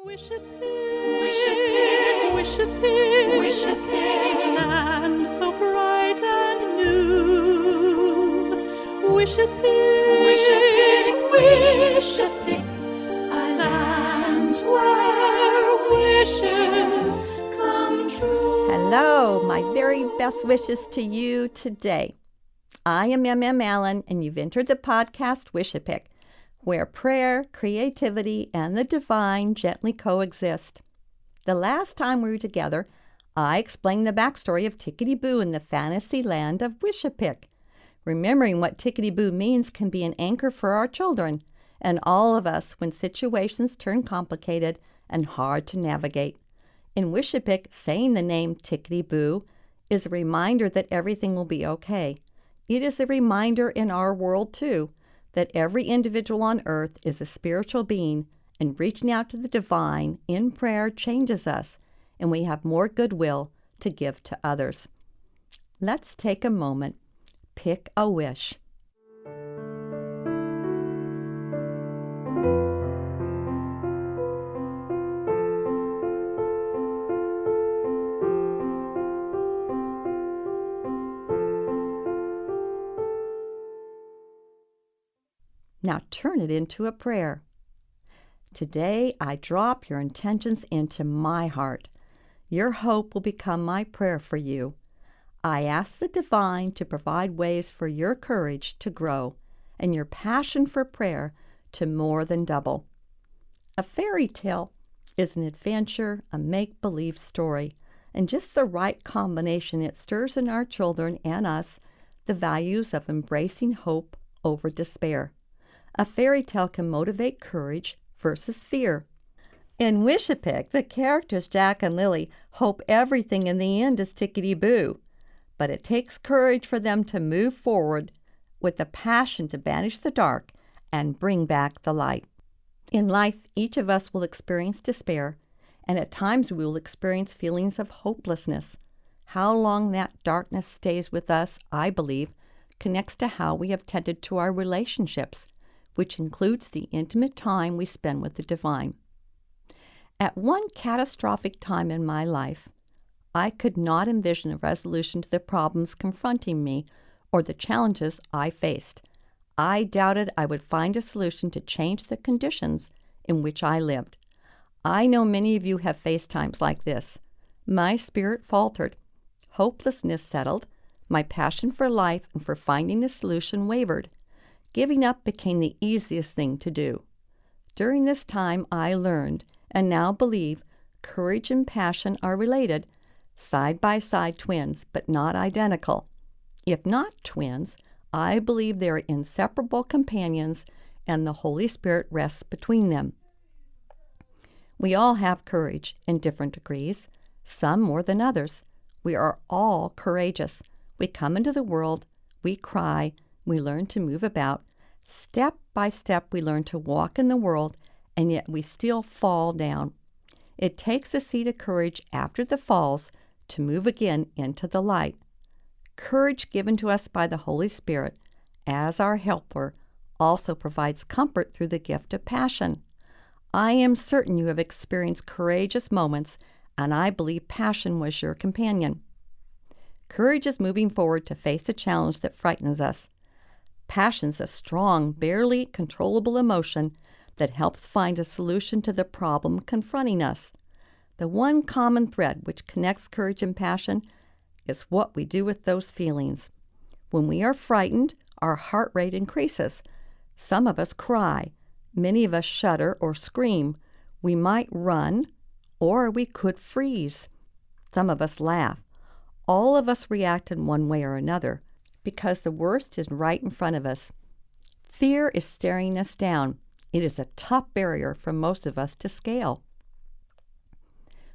Wishapick, Wishapick, Wishapick, Wishapick, land so bright and new. Wishapick, Wishapick, Wishapick, a land where wishes come true. Hello, my very best wishes to you today. I am M.M. Allen, and you've entered the podcast Wishapick, where prayer, creativity, and the divine gently coexist. The last time we were together, I explained the backstory of Tickety Boo in the fantasy land of Wishapick. Remembering what Tickety Boo means can be an anchor for our children and all of us when situations turn complicated and hard to navigate. In Wishapick, saying the name Tickety Boo is a reminder that everything will be okay. It is a reminder in our world, too, that every individual on earth is a spiritual being, and reaching out to the divine in prayer changes us, and we have more goodwill to give to others. Let's take a moment. Pick a wish. Now turn it into a prayer. Today, I drop your intentions into my heart. Your hope will become my prayer for you. I ask the divine to provide ways for your courage to grow and your passion for prayer to more than double. A fairy tale is an adventure, a make-believe story, and just the right combination, it stirs in our children and us the values of embracing hope over despair. A fairy tale can motivate courage versus fear. In Wishapick, the characters Jack and Lily hope everything in the end is Tickety Boo, but it takes courage for them to move forward with a passion to banish the dark and bring back the light. In life, each of us will experience despair, and at times we will experience feelings of hopelessness. How long that darkness stays with us, I believe, connects to how we have tended to our relationships, which includes the intimate time we spend with the divine. At one catastrophic time in my life, I could not envision a resolution to the problems confronting me or the challenges I faced. I doubted I would find a solution to change the conditions in which I lived. I know many of you have faced times like this. My spirit faltered. Hopelessness settled. My passion for life and for finding a solution wavered. Giving up became the easiest thing to do. During this time, I learned, and now believe, courage and passion are related, side-by-side twins, but not identical. If not twins, I believe they are inseparable companions, and the Holy Spirit rests between them. We all have courage in different degrees, some more than others. We are all courageous. We come into the world, we cry, we learn to move about. Step by step, we learn to walk in the world, and yet we still fall down. It takes a seed of courage after the falls to move again into the light. Courage given to us by the Holy Spirit as our helper also provides comfort through the gift of passion. I am certain you have experienced courageous moments, and I believe passion was your companion. Courage is moving forward to face a challenge that frightens us. Passion's a strong, barely controllable emotion that helps find a solution to the problem confronting us. The one common thread which connects courage and passion is what we do with those feelings. When we are frightened, our heart rate increases. Some of us cry. Many of us shudder or scream. We might run, or we could freeze. Some of us laugh. All of us react in one way or another because the worst is right in front of us. Fear is staring us down. It is a tough barrier for most of us to scale.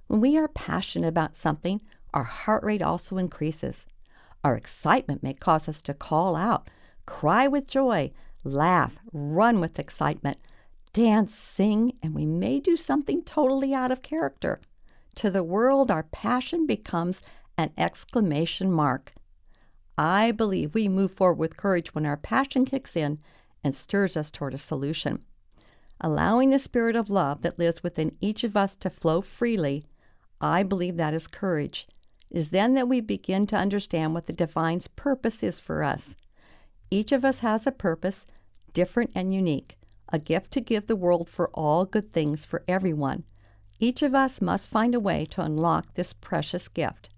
When we are passionate about something, our heart rate also increases. Our excitement may cause us to call out, cry with joy, laugh, run with excitement, dance, sing, and we may do something totally out of character. To the world, our passion becomes an exclamation mark. I believe we move forward with courage when our passion kicks in and stirs us toward a solution. allowing the spirit of love that lives within each of us to flow freely, I believe that is courage. It is then that we begin to understand what the divine's purpose is for us. Each of us has a purpose, different and unique, a gift to give the world for all good things for everyone. Each of us must find a way to unlock this precious gift.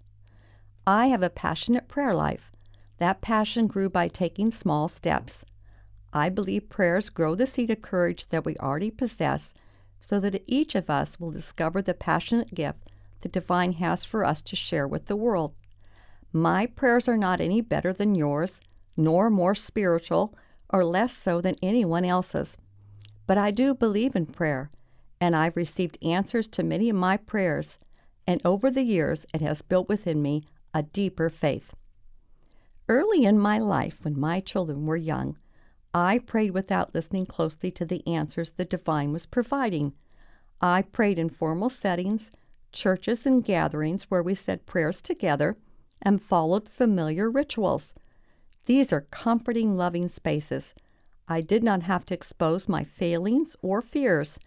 I have a passionate prayer life. That passion grew by taking small steps. I believe prayers grow the seed of courage that we already possess, so that each of us will discover the passionate gift the divine has for us to share with the world. My prayers are not any better than yours, nor more spiritual or less so than anyone else's. But I do believe in prayer, and I've received answers to many of my prayers, and over the years it has built within me a deeper faith. Early in my life, when my children were young, I prayed without listening closely to the answers the divine was providing. I prayed in formal settings, churches and gatherings where we said prayers together and followed familiar rituals. These are comforting, loving spaces. I did not have to expose my failings or fears.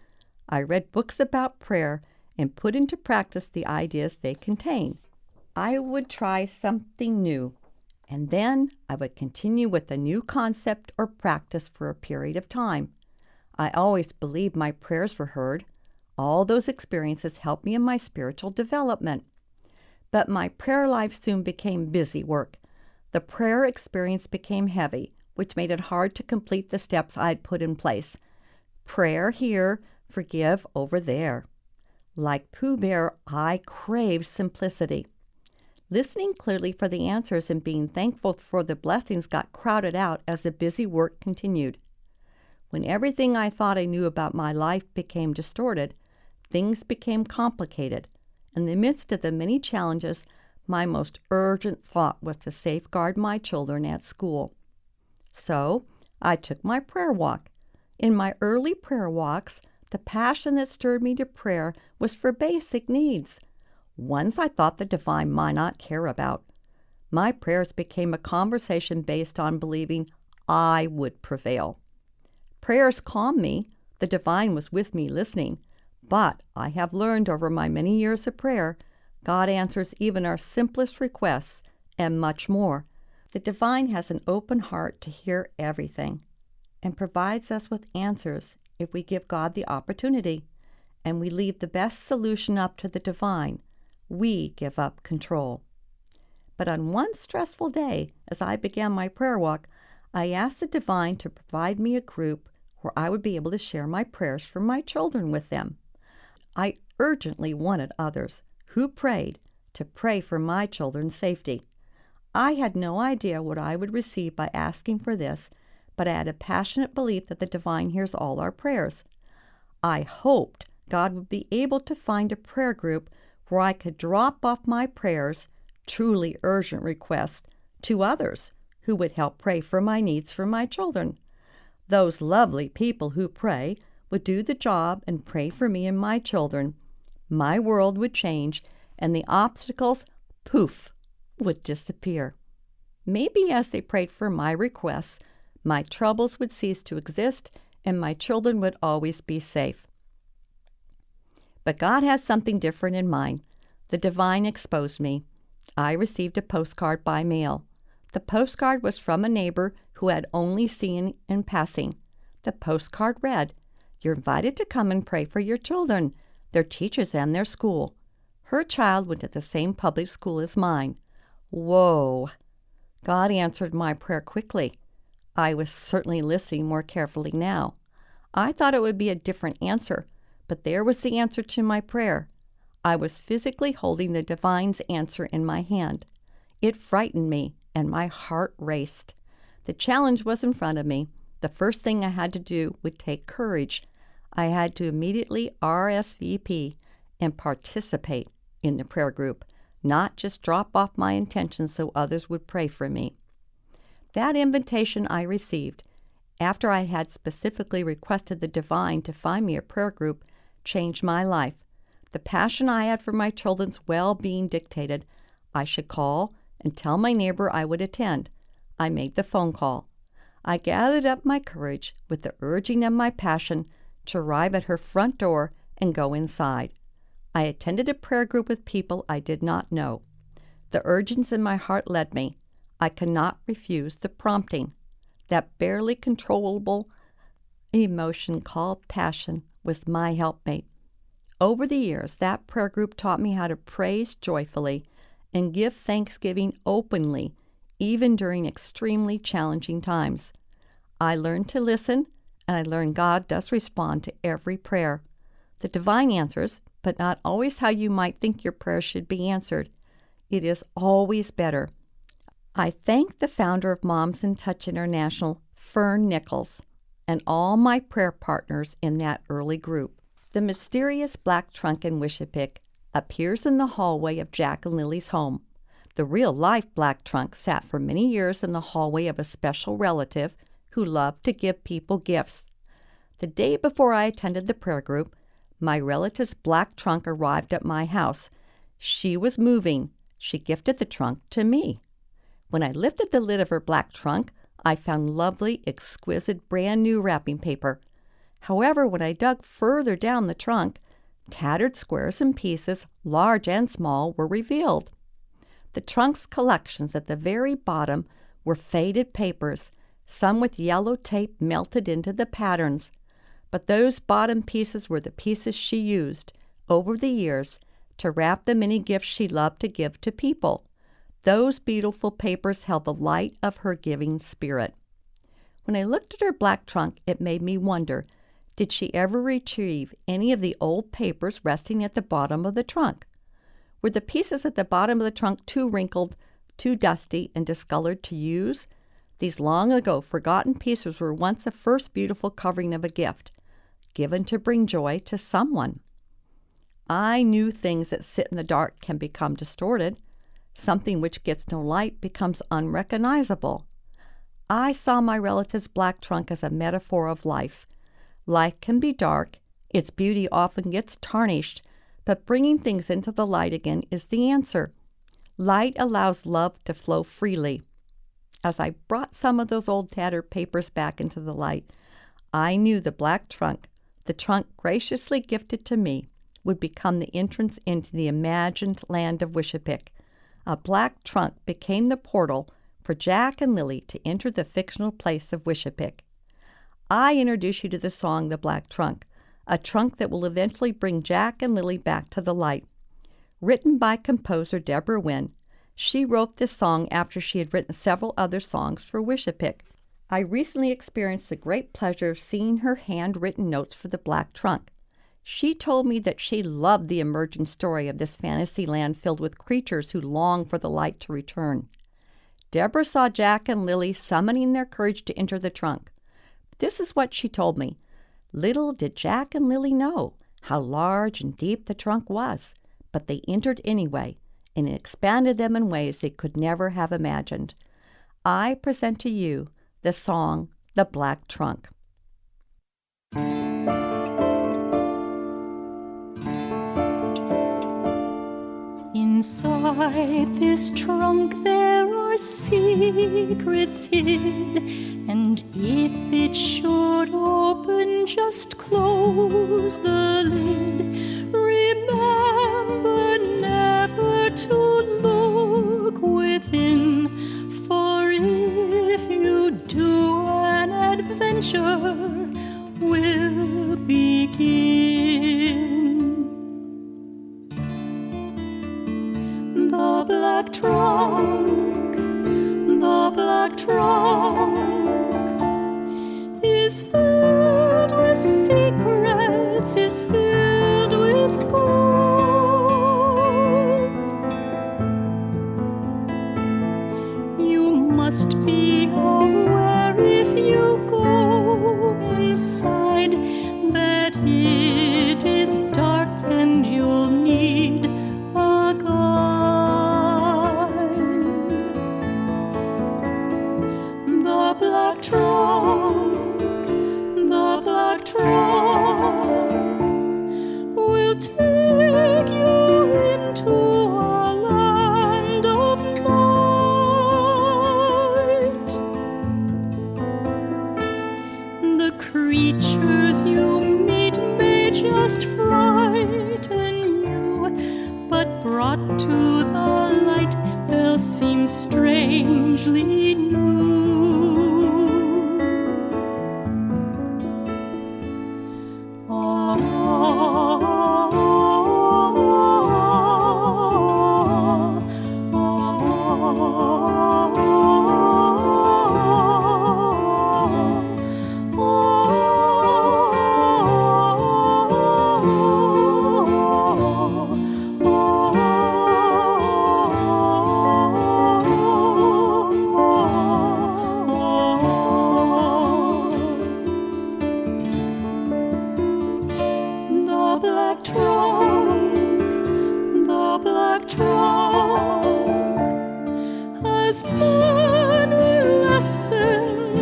I read books about prayer and put into practice the ideas they contain. I would try something new, and then I would continue with a new concept or practice for a period of time. I always believed my prayers were heard. All those experiences helped me in my spiritual development. But my prayer life soon became busy work. The prayer experience became heavy, which made it hard to complete the steps I'd put in place. Prayer here, forgive over there. Like Pooh Bear, I crave simplicity. Listening clearly for the answers and being thankful for the blessings got crowded out as the busy work continued. When everything I thought I knew about my life became distorted, things became complicated. In the midst of the many challenges, my most urgent thought was to safeguard my children at school. So I took my prayer walk. In my early prayer walks, the passion that stirred me to prayer was for basic needs, ones I thought the divine might not care about. My prayers became a conversation based on believing I would prevail. Prayers calmed me. The divine was with me listening. But I have learned over my many years of prayer, God answers even our simplest requests and much more. The divine has an open heart to hear everything and provides us with answers if we give God the opportunity, and we leave the best solution up to the divine. We give up control. But on one stressful day, as I began my prayer walk, I asked the divine to provide me a group where I would be able to share my prayers for my children with them. I urgently wanted others who prayed to pray for my children's safety. I had no idea what I would receive by asking for this, but I had a passionate belief that the divine hears all our prayers. I hoped God would be able to find a prayer group where I could drop off my prayers, truly urgent requests, to others who would help pray for my needs for my children. Those lovely people who pray would do the job and pray for me and my children. My world would change, and the obstacles, poof, would disappear. Maybe as they prayed for my requests, my troubles would cease to exist, and my children would always be safe. But God had something different in mind. The divine exposed me. I received a postcard by mail. The postcard was from a neighbor who had only seen in passing. The postcard read, "You're invited to come and pray for your children, their teachers, and their school." Her child went to the same public school as mine. Whoa! God answered my prayer quickly. I was certainly listening more carefully now. I thought it would be a different answer, but there was the answer to my prayer. I was physically holding the divine's answer in my hand. It frightened me, and my heart raced. The challenge was in front of me. The first thing I had to do would take courage. I had to immediately RSVP and participate in the prayer group, not just drop off my intentions so others would pray for me. That invitation I received, after I had specifically requested the divine to find me a prayer group, changed my life. The passion I had for my children's well-being dictated I should call and tell my neighbor I would attend. I made the phone call. I gathered up my courage with the urging of my passion to arrive at her front door and go inside. I attended a prayer group with people I did not know. The urgings in my heart led me. I could not refuse the prompting. That barely controllable emotion called passion was my helpmate. Over the years, that prayer group taught me how to praise joyfully and give thanksgiving openly, even during extremely challenging times. I learned to listen, and I learned God does respond to every prayer. The divine answers, but not always how you might think your prayer should be answered. It is always better. I thank the founder of Moms in Touch International, Fern Nichols, and all my prayer partners in that early group. The mysterious black trunk in Wishapick appears in the hallway of Jack and Lily's home. The real-life black trunk sat for many years in the hallway of a special relative who loved to give people gifts. The day before I attended the prayer group, my relative's black trunk arrived at my house. She was moving. She gifted the trunk to me. When I lifted the lid of her black trunk, I found lovely, exquisite, brand-new wrapping paper. However, when I dug further down the trunk, tattered squares and pieces, large and small, were revealed. The trunk's collections at the very bottom were faded papers, some with yellow tape melted into the patterns. But those bottom pieces were the pieces she used, over the years, to wrap the many gifts she loved to give to people. Those beautiful papers held the light of her giving spirit. When I looked at her black trunk, it made me wonder, did she ever retrieve any of the old papers resting at the bottom of the trunk? Were the pieces at the bottom of the trunk too wrinkled, too dusty, and discolored to use? These long ago forgotten pieces were once the first beautiful covering of a gift, given to bring joy to someone. I knew things that sit in the dark can become distorted. Something which gets no light becomes unrecognizable. I saw my relative's black trunk as a metaphor of life. Life can be dark, its beauty often gets tarnished, but bringing things into the light again is the answer. Light allows love to flow freely. As I brought some of those old tattered papers back into the light, I knew the black trunk, the trunk graciously gifted to me, would become the entrance into the imagined land of Wishapick. A black trunk became the portal for Jack and Lily to enter the fictional place of Wishapick. I introduce you to the song The Black Trunk, a trunk that will eventually bring Jack and Lily back to the light. Written by composer Deborah Wynne, she wrote this song after she had written several other songs for Wishapick. I recently experienced the great pleasure of seeing her handwritten notes for The Black Trunk. She told me that she loved the emerging story of this fantasy land filled with creatures who long for the light to return. Deborah saw Jack and Lily summoning their courage to enter the trunk. This is what she told me. Little did Jack and Lily know how large and deep the trunk was, but they entered anyway, and it expanded them in ways they could never have imagined. I present to you the song, The Black Trunk. Inside this trunk there are secrets hid, and if it should open, just close the lid. Remember never to look within, for if you do, an adventure will begin. The black trunk, the black trunk is filled with secrets, is filled with gold. You must be aware if you go inside that it is dark and you'll need a guide. The black trunk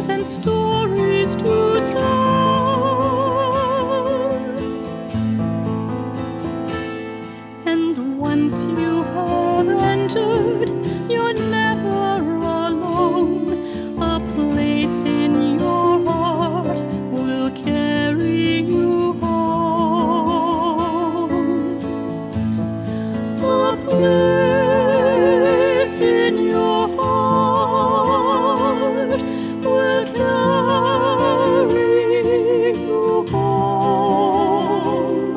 and stories to tell. And once you have entered, you're never alone. A place in your heart will carry you home. A place in your heart will carry you home.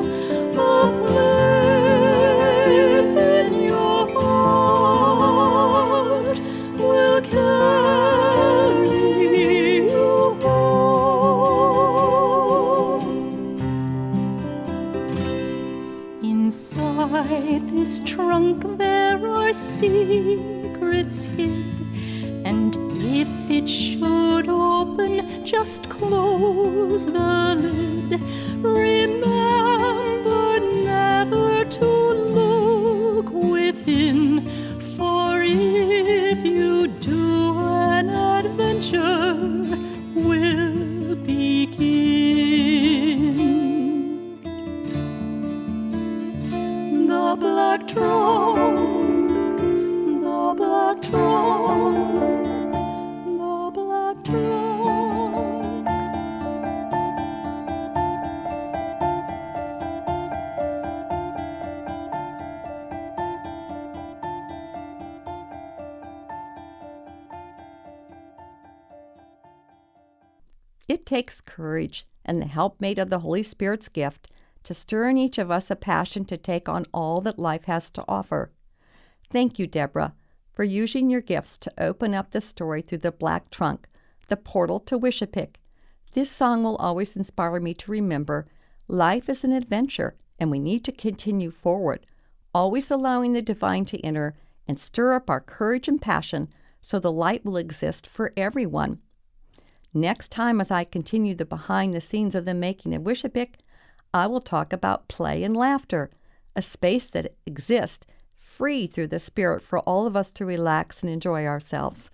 A place in your heart will carry you home. Inside this trunk there are secrets hid, and if it should open, just close the lid. Remember never to look within, for if you do, an adventure will begin. The black trunk, the black trunk, the black trunk. It takes courage and the helpmate of the Holy Spirit's gift to stir in each of us a passion to take on all that life has to offer. Thank you, Deborah, for using your gifts to open up the story through the black trunk, the portal to Wishapick. This song will always inspire me to remember life is an adventure and we need to continue forward, always allowing the divine to enter and stir up our courage and passion so the light will exist for everyone. Next time, as I continue the behind the scenes of the making of Wishapick, I will talk about play and laughter, a space that exists free through the Spirit for all of us to relax and enjoy ourselves.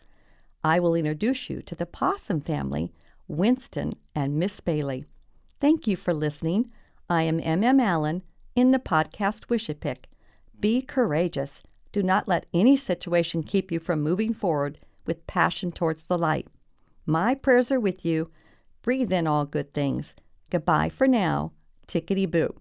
I will introduce you to the Possum family, Winston and Miss Bailey. Thank you for listening. I am M.M. Allen in the podcast Wishapick. Be courageous. Do not let any situation keep you from moving forward with passion towards the light. My prayers are with you. Breathe in all good things. Goodbye for now. Tickety Boo.